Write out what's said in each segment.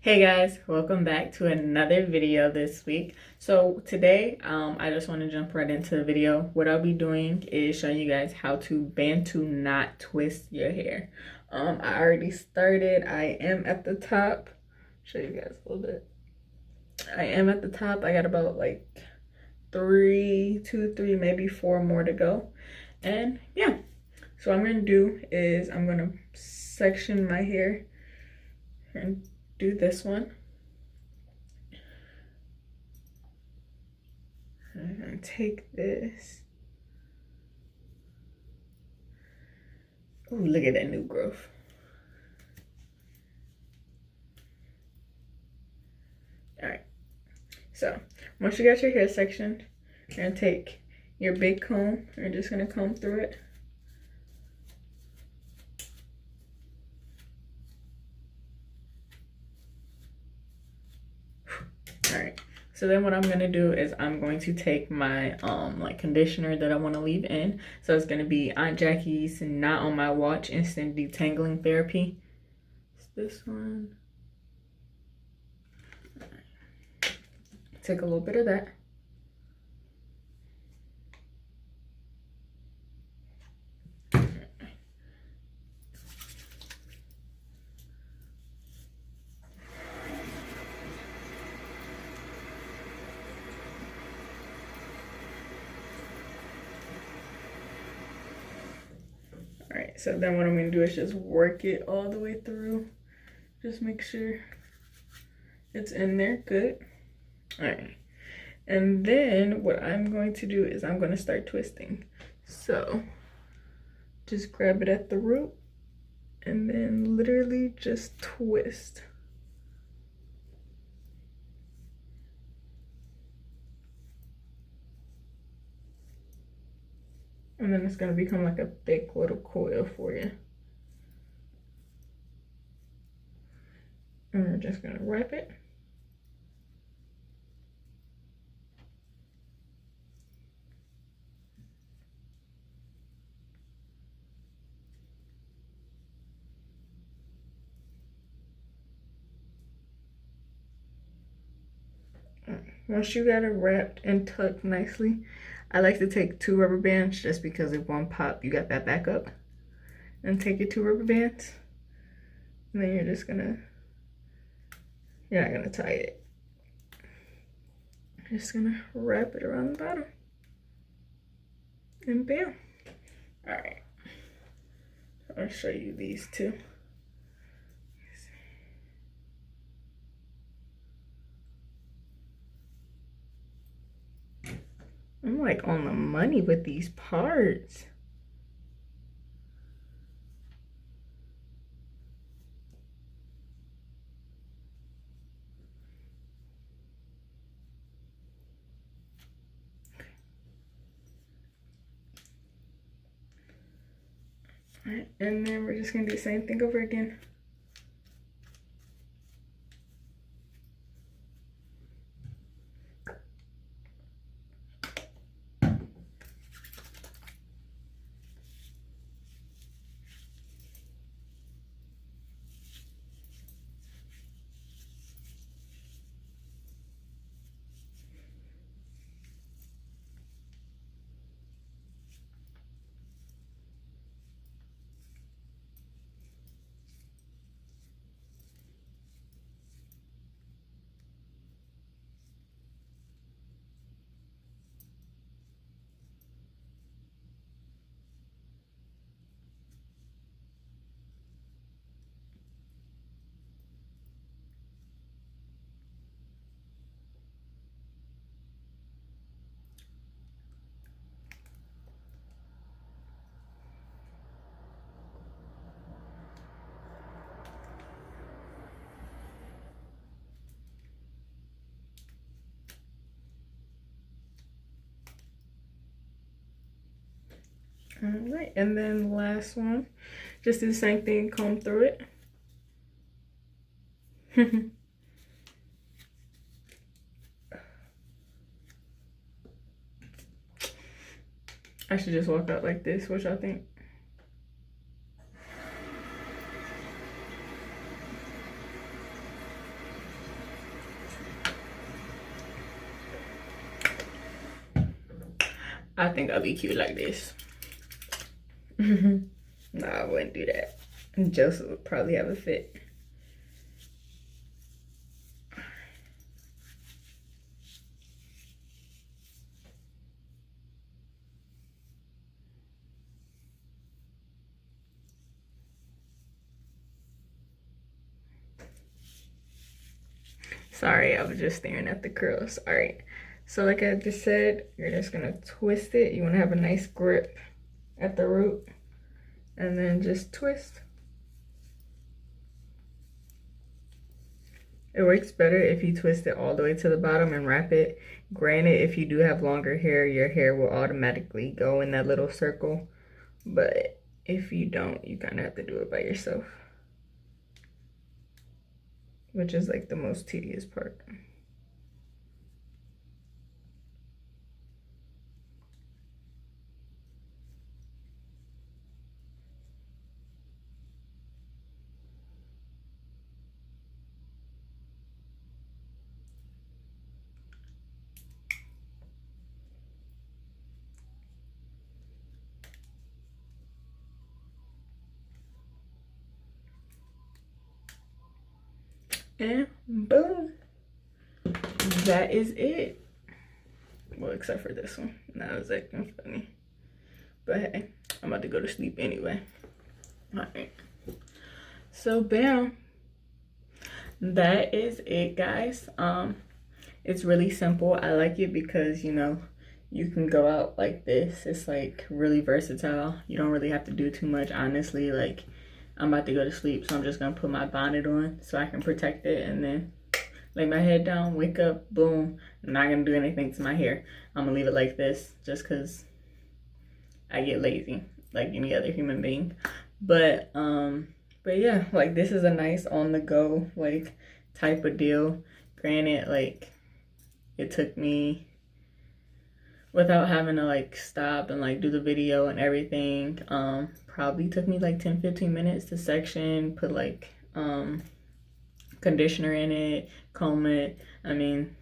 Hey guys, welcome back to another video this week. So today, I just want to jump right into the video. What I'll be doing is showing you guys how to Bantu knot twist your hair. I already started. I am at the top. Show you guys a little bit. I am at the top. I got about like two, three, maybe four more to go. And yeah, so what I'm gonna do is I'm gonna section my hair and do this one. I'm gonna take this. Oh, look at that new growth. All right, so once you got your hair sectioned, you're gonna take your big comb. You're just gonna comb through it. All right, so then what I'm gonna do is I'm going to take my like conditioner that I want to leave in. So it's gonna be Aunt Jackie's Not On My Watch Instant Detangling Therapy. It's this one. Take a little bit of that. All right, so then what I'm gonna do is just work it all the way through. Just make sure it's in there good. All right, and then what I'm going to do is I'm gonna start twisting. So just grab it at the root and then literally just twist. And then it's gonna become like a thick little coil for you. And we're just gonna wrap it. Once you got it wrapped and tucked nicely, I like to take 2 rubber bands just because if one pop, you got that backup. And take your 2 rubber bands. And then you're not gonna tie it. You're just gonna wrap it around the bottom. And bam. All right. I'll show you these two. I'm like on the money with these parts. All right, and then we're just gonna do the same thing over again. All right, and then the last one, just do the same thing, comb through it. I should just walk out like this. What y'all think? I think I'll be cute like this. No, I wouldn't do that. Joseph would probably have a fit. Sorry, I was just staring at the curls. All right, so like I just said, you're just gonna twist it. You wanna have a nice grip at the root, and then just twist. It works better if you twist it all the way to the bottom and wrap it. Granted, if you do have longer hair, your hair will automatically go in that little circle. But if you don't, you kind of have to do it by yourself, which is like the most tedious part. And boom, that is it. Well, except for this one. Now it's acting funny. But hey, I'm about to go to sleep anyway. All right. So bam, that is it, guys. It's really simple. I like it because, you know, you can go out like this. It's like really versatile. You don't really have to do too much, honestly. Like, I'm about to go to sleep, so I'm just gonna put my bonnet on so I can protect it, and then lay my head down, wake up, boom. I'm not gonna do anything to my hair. I'm gonna leave it like this just because I get lazy like any other human being. But yeah, like this is a nice on the go like type of deal. Granted, like it took me, without having to like stop and like do the video and everything, probably took me like 10-15 minutes to section, put like conditioner in it, comb it. I mean,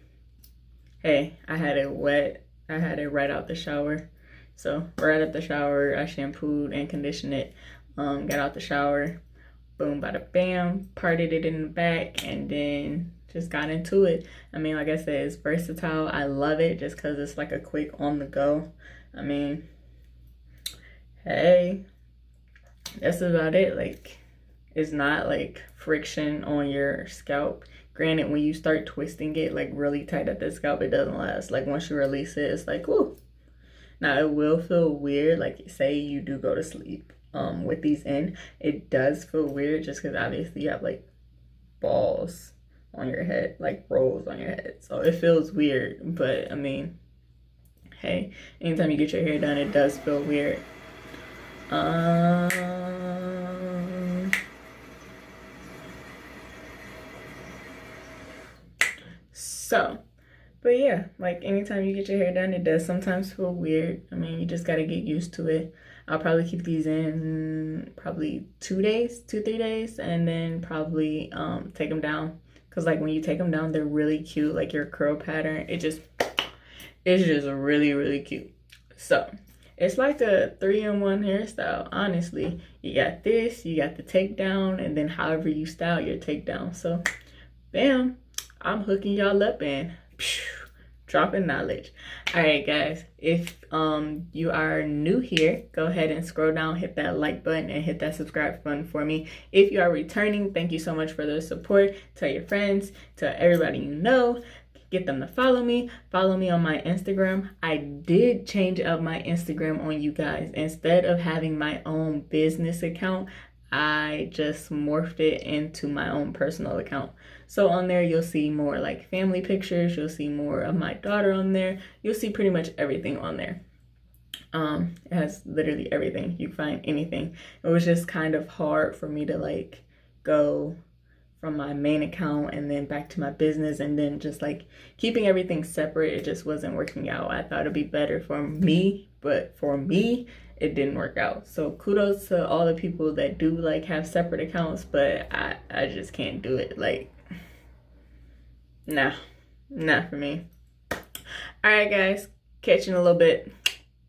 hey, I had it wet. I had it right out the shower. So right out the shower, I shampooed and conditioned it. Got out the shower, boom, bada bam, parted it in the back, and then just got into it. I mean, like I said, it's versatile. I love it just because it's like a quick on the go. I mean, hey, that's about it. Like, it's not like friction on your scalp. Granted, when you start twisting it like really tight at the scalp, it doesn't last. Like once you release it, it's like, whoo. Now it will feel weird, like say you do go to sleep with these in, it does feel weird just because obviously you have like balls on your head, like rolls on your head, so it feels weird. But I mean, hey, anytime you get your hair done, it does feel weird. But yeah, like anytime you get your hair done, it does sometimes feel weird. I mean, you just gotta get used to it. I'll probably keep these in probably 2 days, 2-3 days, and then probably take them down. Cause like when you take them down, they're really cute. Like your curl pattern, it's just really, really cute. So it's like a 3-in-1 hairstyle, honestly. You got this, you got the takedown, and then however you style your takedown. So bam, I'm hooking y'all up and dropping knowledge. All right, guys, if you are new here, go ahead and scroll down, hit that like button, and hit that subscribe button for me. If you are returning, thank you so much for the support. Tell your friends, tell everybody you know, get them to follow me on my Instagram. I did change up my Instagram on you guys. Instead of having my own business account, I just morphed it into my own personal account. So on there, you'll see more like family pictures. You'll see more of my daughter on there. You'll see pretty much everything on there. It has literally everything. You can find anything. It was just kind of hard for me to like go from my main account and then back to my business, and then just like keeping everything separate. It just wasn't working out. I thought it'd be better for me, but for me, it didn't work out. So kudos to all the people that do like have separate accounts, but I just can't do it. Like, nah, not for me. All right, guys, catch you in a little bit.